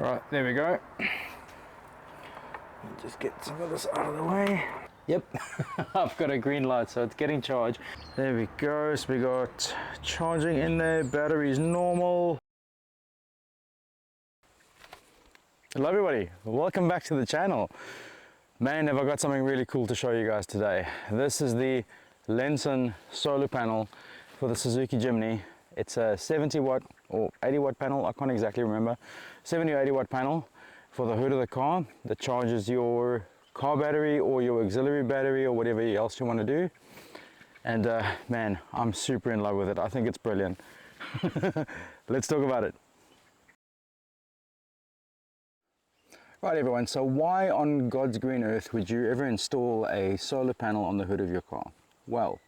Right, there we go. Just get some of this out of the way. Yep, I've got a green light, so it's getting charged. There we go, so we got charging in there, battery's normal. Hello everybody, welcome back to the channel. Man, have I got something really cool to show you guys today. This is the Lensun solar panel for the Suzuki Jimny. It's a 70 watt or 80 watt panel, I can't exactly remember. 70 or 80 watt panel for the hood of the car that charges your car battery or your auxiliary battery or whatever else you want to do. And man, I'm super in love with it. I think it's brilliant. Let's talk about it. Right everyone, so why on God's green earth would you ever install a solar panel on the hood of your car? Well,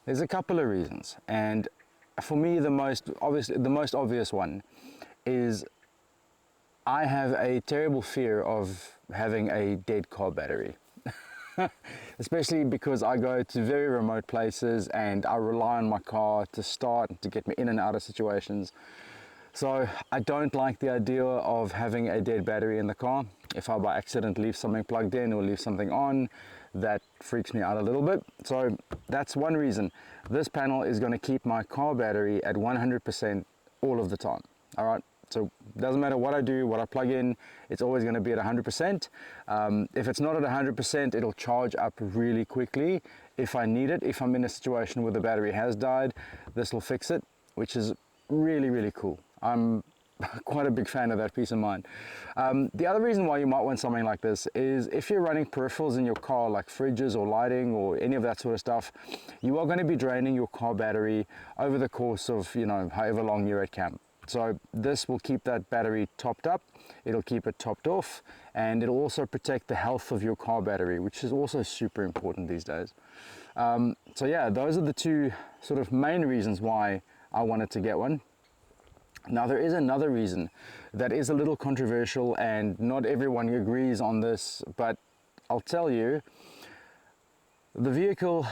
there's a couple of reasons, and for me the most obvious one is I have a terrible fear of having a dead car battery. Especially because I go to very remote places and I rely on my car to start and to get me in and out of situations. So I don't like the idea of having a dead battery in the car. If I by accident leave something plugged in or leave something on, that freaks me out a little bit. So that's one reason. This panel is going to keep my car battery at 100% all of the time. All right. So it doesn't matter what I do, what I plug in, it's always going to be at 100%. If it's not at 100%, it'll charge up really quickly if I need it. If I'm in a situation where the battery has died, this will fix it, which is really, really cool. I'm quite a big fan of that peace of mind. The other reason why you might want something like this is if you're running peripherals in your car like fridges or lighting or any of that sort of stuff, you are going to be draining your car battery over the course of, you know, however long you're at camp. So this will keep that battery topped up, it'll keep it topped off, and it'll also protect the health of your car battery, which is also super important these days. So yeah, those are the two sort of main reasons why I wanted to get one. Now there is another reason that is a little controversial and not everyone agrees on this, but I'll tell you, the vehicle,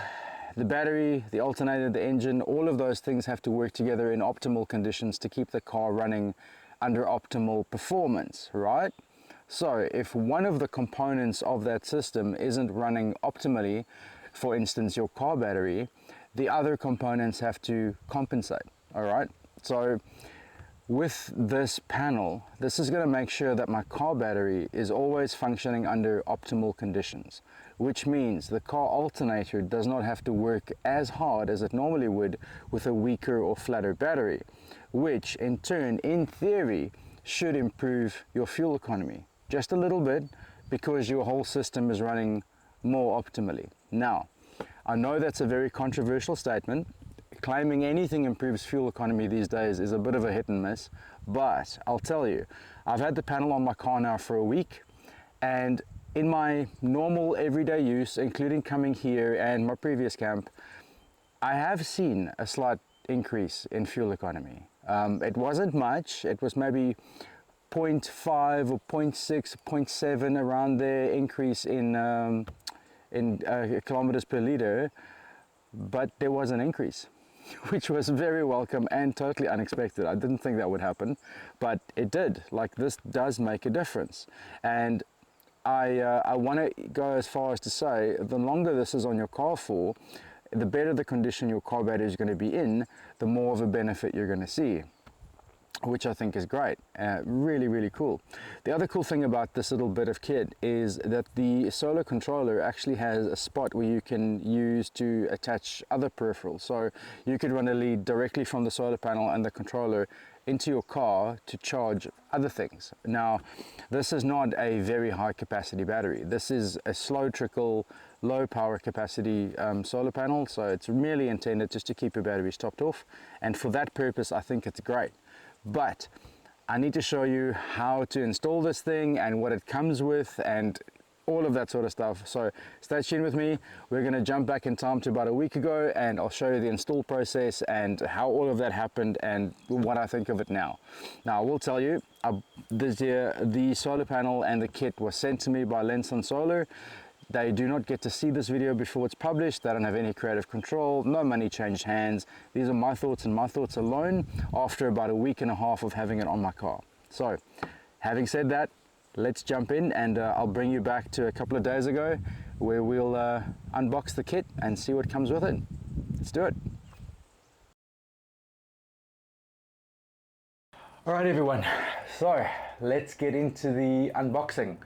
the battery, the alternator, the engine, all of those things have to work together in optimal conditions to keep the car running under optimal performance, right? So if one of the components of that system isn't running optimally, for instance your car battery, the other components have to compensate, all right? So with this panel, this is going to make sure that my car battery is always functioning under optimal conditions, which means the car alternator does not have to work as hard as it normally would with a weaker or flatter battery, which in turn, in theory, should improve your fuel economy just a little bit because your whole system is running more optimally. Now, I know that's a very controversial statement. Claiming anything improves fuel economy these days is a bit of a hit and miss, but I'll tell you, I've had the panel on my car now for a week, and in my normal everyday use, including coming here and my previous camp, I have seen a slight increase in fuel economy. It wasn't much, it was maybe 0.5 or 0.6, 0.7 around there increase in kilometers per liter, but there was an increase, which was very welcome and totally unexpected. I didn't think that would happen, but it did. Like, this does make a difference. And I want to go as far as to say, the longer this is on your car for, the better the condition your car battery is going to be in, the more of a benefit you're going to see, which I think is great. Really, really cool. The other cool thing about this little bit of kit is that the solar controller actually has a spot where you can use to attach other peripherals. So you could run a lead directly from the solar panel and the controller into your car to charge other things. Now, this is not a very high capacity battery. This is a slow trickle, low power capacity solar panel. So it's merely intended just to keep your batteries topped off. And for that purpose, I think it's great. But I need to show you how to install this thing and what it comes with and all of that sort of stuff. So stay tuned with me. We're going to jump back in time to about a week ago, and I'll show you the install process and how all of that happened and what I think of it now. Now, I will tell you, the solar panel and the kit was sent to me by Lensun Solar. They do not get to see this video before it's published. They don't have any creative control, no money changed hands. These are my thoughts and my thoughts alone after about a week and a half of having it on my car. So having said that, let's jump in and I'll bring you back to a couple of days ago where we'll unbox the kit and see what comes with it. Let's do it. Alright everyone, so let's get into the unboxing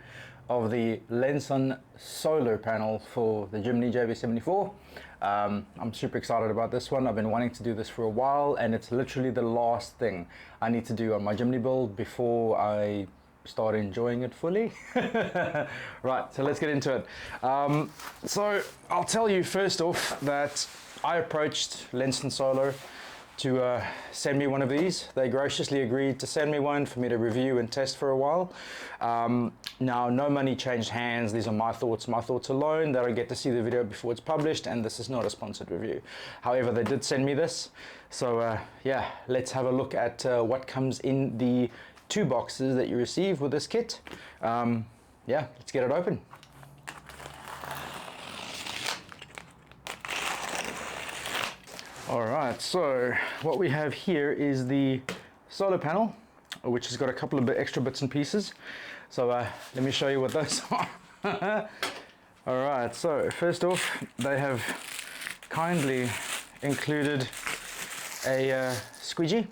of the Lensun Solar panel for the Jimny JB74. I'm super excited about this one. I've been wanting to do this for a while, and it's literally the last thing I need to do on my Jimny build before I start enjoying it fully. Right, so let's get into it. So I'll tell you first off that I approached Lensun Solar to send me one of these. They graciously agreed to send me one for me to review and test for a while. Now, no money changed hands. These are my thoughts alone. They don't get to see the video before it's published, and this is not a sponsored review. However, they did send me this. So yeah, let's have a look at what comes in the 2 boxes that you receive with this kit. Yeah, let's get it open. Alright, so what we have here is the solar panel, which has got a couple of extra bits and pieces. So let me show you what those are. Alright, so first off, they have kindly included a squeegee.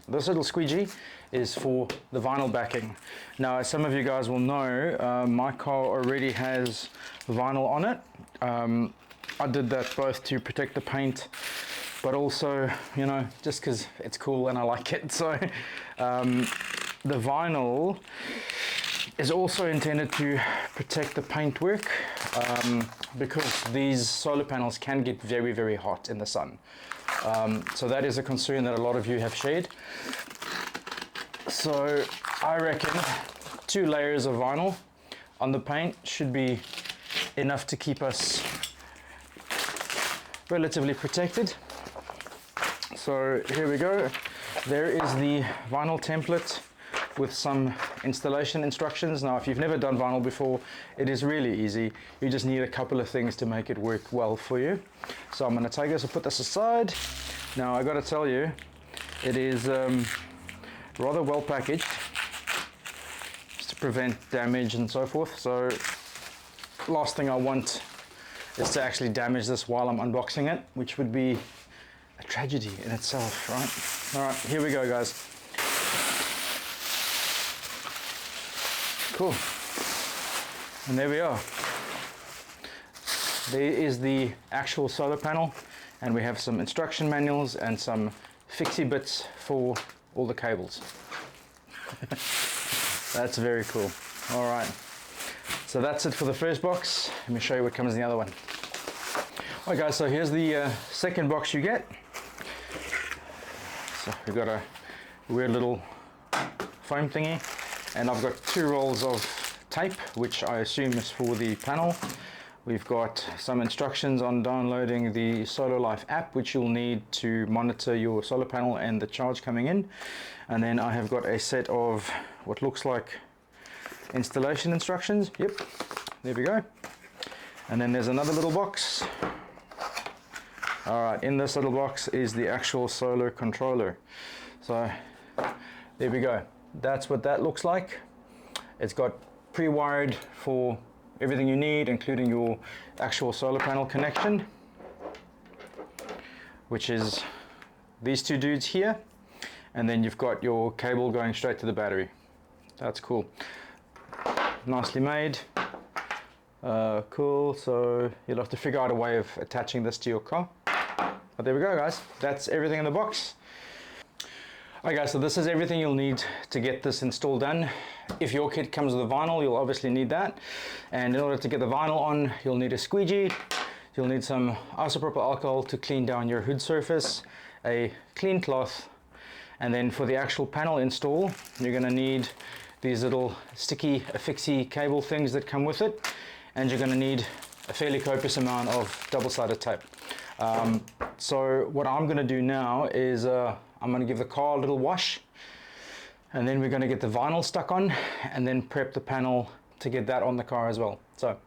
This little squeegee is for the vinyl backing. Now, as some of you guys will know, my car already has vinyl on it. I did that both to protect the paint, but also, you know, just because it's cool and I like it. So the vinyl is also intended to protect the paintwork, because these solar panels can get very, very hot in the sun. So that is a concern that a lot of you have shared. So I reckon 2 layers of vinyl on the paint should be enough to keep us relatively protected. So here we go. There is the vinyl template with some installation instructions. Now, if you've never done vinyl before, it is really easy. You just need a couple of things to make it work well for you. So I'm going to take this and put this aside. Now, I got to tell you, it is rather well packaged, just to prevent damage and so forth. So last thing I want is to actually damage this while I'm unboxing it, which would be a tragedy in itself, right? All right, here we go, guys. Cool. And there we are. There is the actual solar panel, and we have some instruction manuals and some fixie bits for all the cables. That's very cool. All right. So that's it for the first box. Let me show you what comes in the other one. All right, guys, so here's the second box you get. So we've got a weird little foam thingy, and I've got 2 rolls of tape, which I assume is for the panel. We've got some instructions on downloading the Solar Life app, which you'll need to monitor your solar panel and the charge coming in. And then I have got a set of what looks like installation instructions. Yep, there we go. And then there's another little box. All right, in this little box is the actual solar controller. So there we go. That's what that looks like. It's got pre-wired for everything you need, including your actual solar panel connection, which is these 2 dudes here. And then you've got your cable going straight to the battery. That's cool. Nicely made. Cool. So you'll have to figure out a way of attaching this to your car. But there we go, guys. That's everything in the box. Okay, so this is everything you'll need to get this install done. If your kit comes with a vinyl, you'll obviously need that. And in order to get the vinyl on, you'll need a squeegee. You'll need some isopropyl alcohol to clean down your hood surface, a clean cloth, and then for the actual panel install, you're going to need these little sticky affixie cable things that come with it, and you're going to need a fairly copious amount of double-sided tape. So what I'm going to do now is I'm going to give the car a little wash, and then we're going to get the vinyl stuck on, and then prep the panel to get that on the car as well. So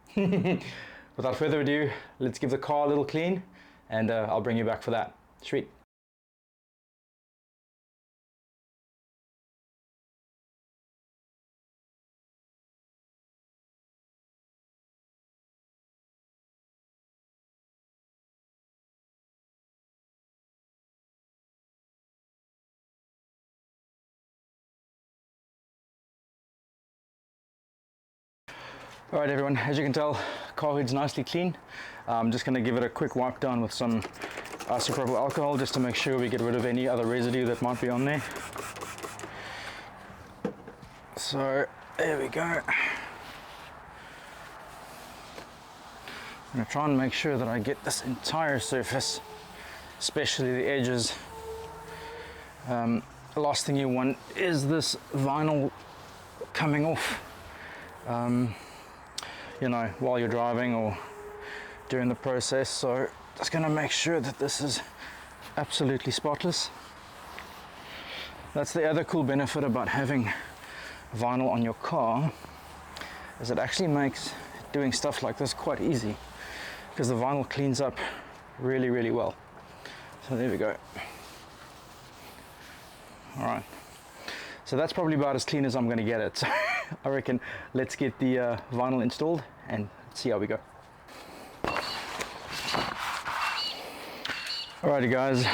without further ado, let's give the car a little clean, and I'll bring you back for that. Sweet. All right, everyone, as you can tell, car hood's nicely clean. I'm just going to give it a quick wipe down with some isopropyl alcohol just to make sure we get rid of any other residue that might be on there. So there we go. I'm going to try and make sure that I get this entire surface, especially the edges. The last thing you want is this vinyl coming off, you know, while you're driving or during the process. So just going to make sure that this is absolutely spotless. That's the other cool benefit about having vinyl on your car, is it actually makes doing stuff like this quite easy, because the vinyl cleans up really, really well. So there we go. All right, so that's probably about as clean as I'm going to get it. So I reckon let's get the vinyl installed and see how we go. Alrighty guys,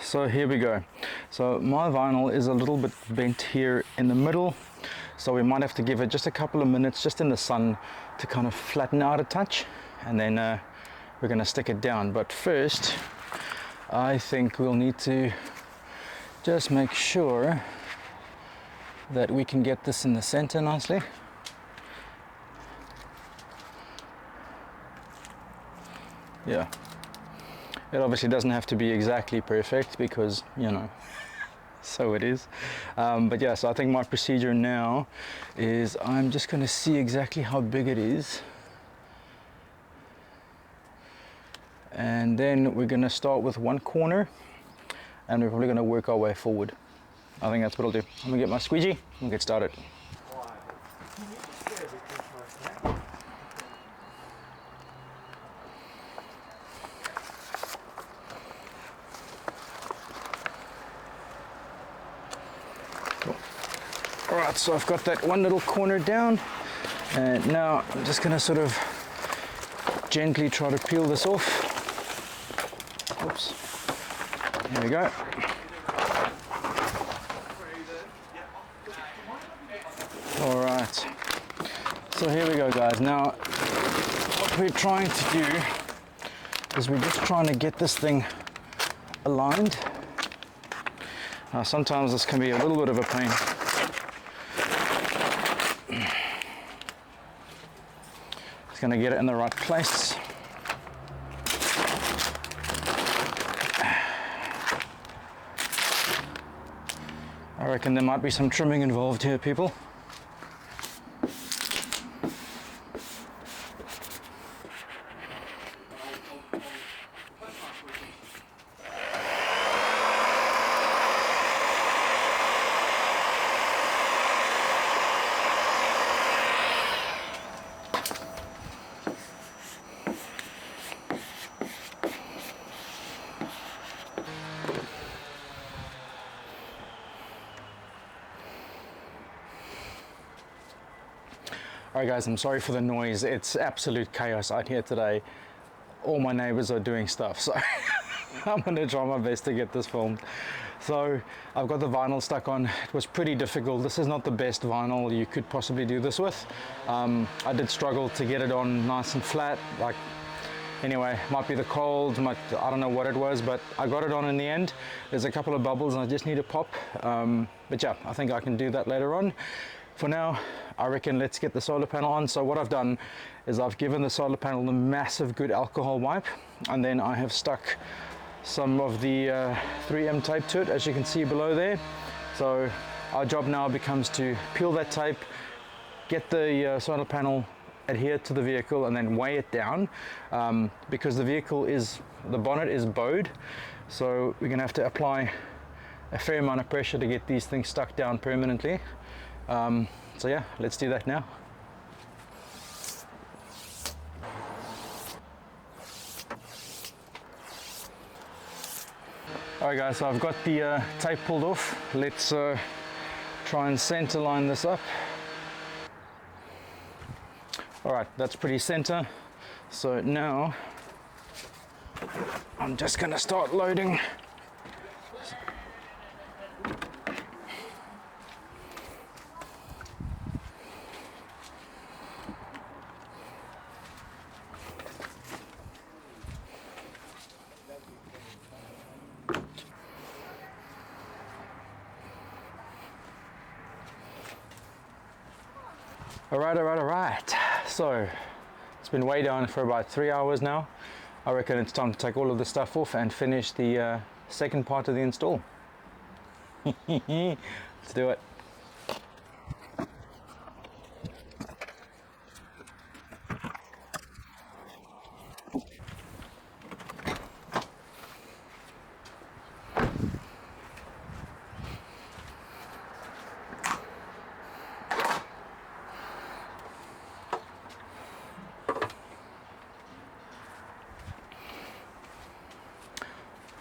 so here we go. So my vinyl is a little bit bent here in the middle, so we might have to give it just a couple of minutes just in the sun to kind of flatten out a touch, and then we're going to stick it down. But first I think we'll need to just make sure that we can get this in the center nicely. Yeah, it obviously doesn't have to be exactly perfect because, you know, so it is. But yeah, so I think my procedure now is I'm just going to see exactly how big it is, and then we're going to start with one corner and we're probably going to work our way forward. I think that's what I'll do. I'm going to get my squeegee and get started. Alright, so I've got that one little corner down, and now I'm just going to sort of gently try to peel this off. Oops. There we go. Alright, so here we go guys. Now what we're trying to do is we're just trying to get this thing aligned. Now sometimes this can be a little bit of a pain. Going to get it in the right place. I reckon there might be some trimming involved here, people. Alright guys, I'm sorry for the noise. It's absolute chaos out here today. All my neighbors are doing stuff, so I'm going to try my best to get this filmed. So I've got the vinyl stuck on. It was pretty difficult. This is not the best vinyl you could possibly do this with. I did struggle to get it on nice and flat. Like, anyway, might be the cold, I don't know what it was, but I got it on in the end. There's a couple of bubbles and I just need to pop. But yeah, I think I can do that later on. For now, I reckon let's get the solar panel on. So what I've done is I've given the solar panel a massive good alcohol wipe, and then I have stuck some of the 3M tape to it, as you can see below there. So our job now becomes to peel that tape, get the solar panel adhered to the vehicle, and then weigh it down, because the bonnet is bowed, so we're gonna have to apply a fair amount of pressure to get these things stuck down permanently. So yeah, let's do that now. Alright guys, so I've got the tape pulled off. Let's try and center line this up. Alright, that's pretty center. So now I'm just gonna start loading. All right. So it's been way down for about 3 hours now. I reckon it's time to take all of the stuff off and finish the second part of the install. Let's do it.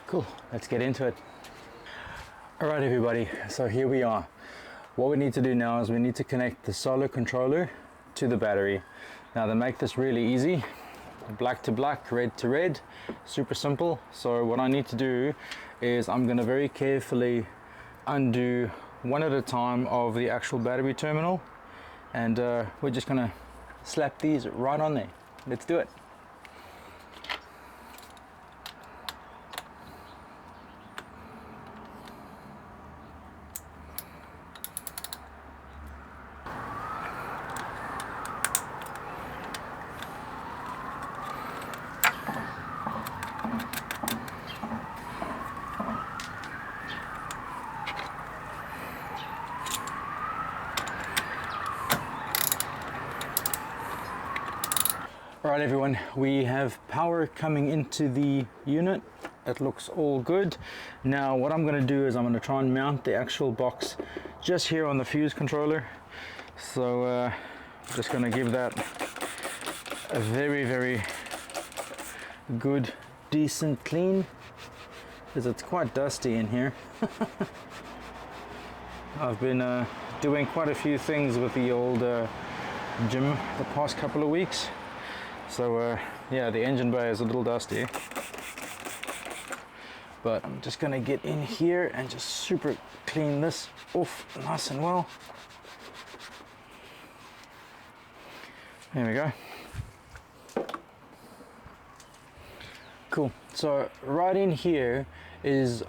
Cool, let's get into it. All right, everybody, so here we are. What we need to do now is we need to connect the solar controller to the battery. Now, they make this really easy. Black to black, red to red, super simple. So what I need to do is I'm going to very carefully undo one at a time of the actual battery terminal, and we're just going to slap these right on there. Let's do it. All right, everyone, we have power coming into the unit. It looks all good. Now what I'm going to do is I'm going to try and mount the actual box just here on the fuse controller. So I'm just going to give that a very good decent clean, because it's quite dusty in here. I've been doing quite a few things with the old gym the past couple of weeks. So yeah, the engine bay is a little dusty, but I'm just gonna get in here and just super clean this off nice and well. There we go. Cool. So right in here is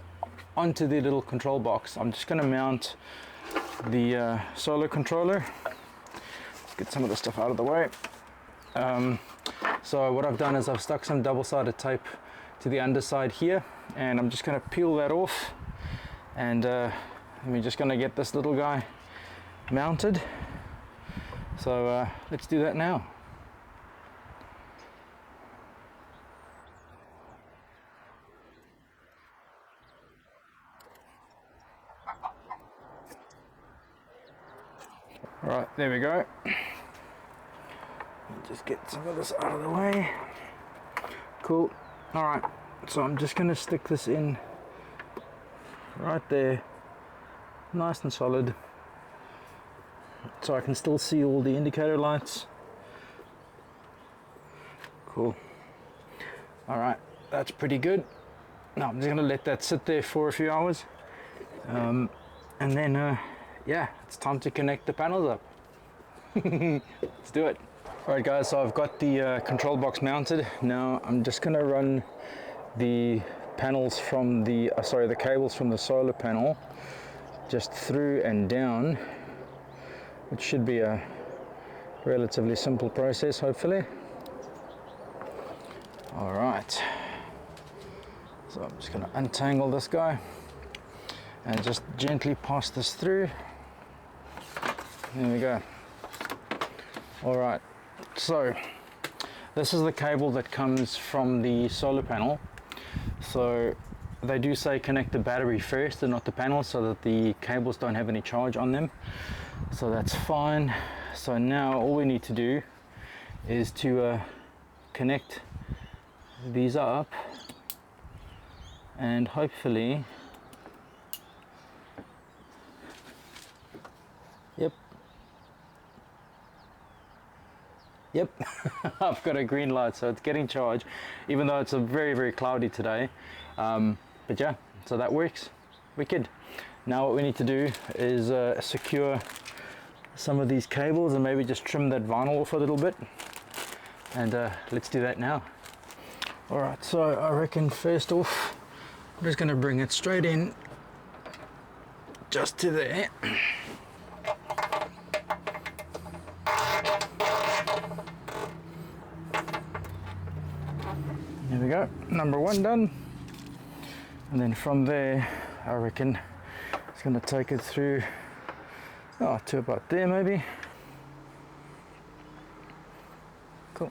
onto the little control box. I'm just gonna mount the solar controller. Let's get some of the stuff out of the way. So what I've done is I've stuck some double-sided tape to the underside here, and I'm just going to peel that off, and we're just going to get this little guy mounted. So let's do that now. All right, there we go. Just get some of this out of the way. Cool. All right, so I'm just going to stick this in right there, nice and solid, so I can still see all the indicator lights. Cool. All right, that's pretty good. Now I'm just going to let that sit there for a few hours, and then yeah, it's time to connect the panels up. Let's do it. Alright guys, so I've got the control box mounted. Now I'm just going to run the panels from the, the cables from the solar panel just through and down, which should be a relatively simple process, hopefully. Alright, so I'm just going to untangle this guy and just gently pass this through. There we go. Alright. So this is the cable that comes from the solar panel. So they do say connect the battery first and not the panel, so that the cables don't have any charge on them. So that's fine. So now all we need to do is to connect these up, and hopefully, Yep, I've got a green light, so it's getting charged, even though it's a very cloudy today. But yeah, so that works. Wicked. Now what we need to do is secure some of these cables and maybe just trim that vinyl off a little bit. And let's do that now. All right, so I reckon first off, I'm just gonna bring it straight in, just to there. number 1 done, and then from there I reckon it's going to take it through to about there maybe. Cool.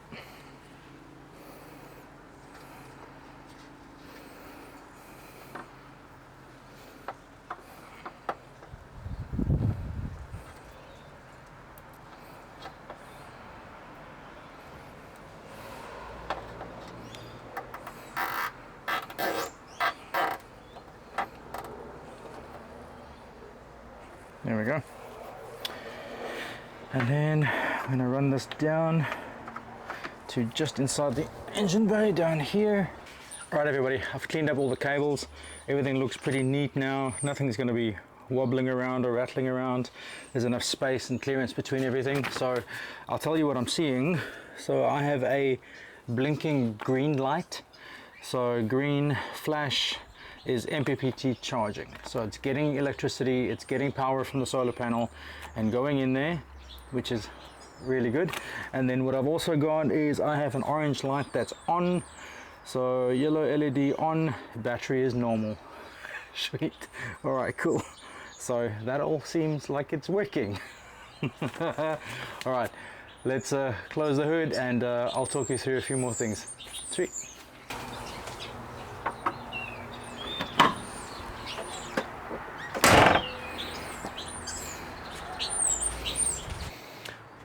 There we go. And then I'm going to run this down to just inside the engine bay down here. Right everybody, I've cleaned up all the cables. Everything looks pretty neat now. Nothing's going to be wobbling around or rattling around. There's enough space and clearance between everything. So I'll tell you what I'm seeing. So I have a blinking green light. So green flash is MPPT charging. So it's getting electricity, it's getting power from the solar panel and going in there, which is really good. And then what I've also got is I have an orange light that's on. So yellow LED on, battery is normal. Sweet. All right, cool. So that all seems like it's working. All right, let's close the hood and I'll talk you through a few more things. Sweet.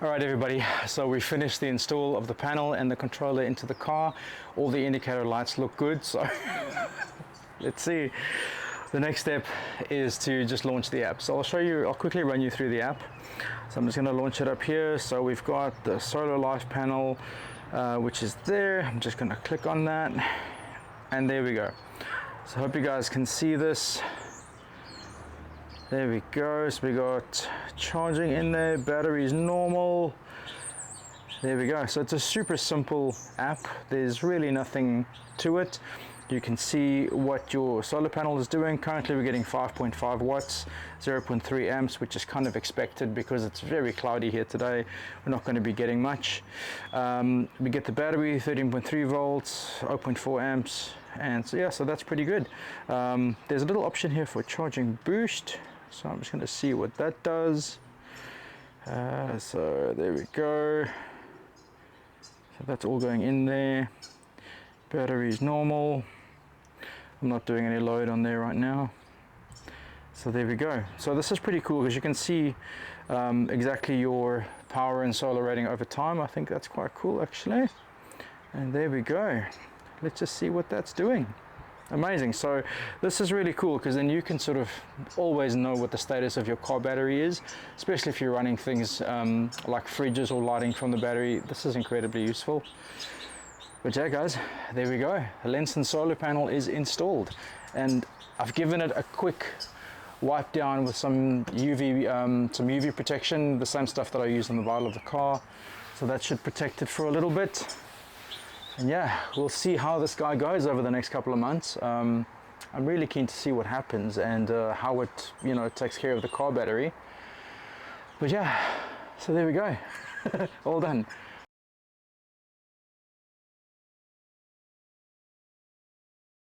Alright everybody, so we finished the install of the panel and the controller into the car. All the indicator lights look good, so let's see. The next step is to just launch the app. So I'll quickly run you through the app. So I'm just going to launch it up here. So we've got the solar life panel, which is there. I'm just going to click on that and there we go. So I hope you guys can see this. There we go, so we got charging in there, battery is normal. There we go, so it's a super simple app. There's really nothing to it. You can see what your solar panel is doing. Currently we're getting 5.5 watts, 0.3 amps, which is kind of expected because it's very cloudy here today. We're not going to be getting much. We get the battery, 13.3 volts, 0.4 amps. And so yeah, so that's pretty good. There's a little option here for charging boost. So I'm just going to see what that does. So there we go. So that's all going in there. Battery is normal. I'm not doing any load on there right now. So there we go. So this is pretty cool because you can see exactly your power and solar rating over time. I think that's quite cool actually. And there we go. Let's just see what that's doing. Amazing. So this is really cool because then you can sort of always know what the status of your car battery is, especially if you're running things like fridges or lighting from the battery. This is incredibly useful. But yeah guys, there we go. The Lensun solar panel is installed and I've given it a quick wipe down with some UV protection, the same stuff that I use on the bottle of the car. So that should protect it for a little bit. And yeah, we'll see how this guy goes over the next couple of months. I'm really keen to see what happens and how it, takes care of the car battery. But yeah, so there we go. All done.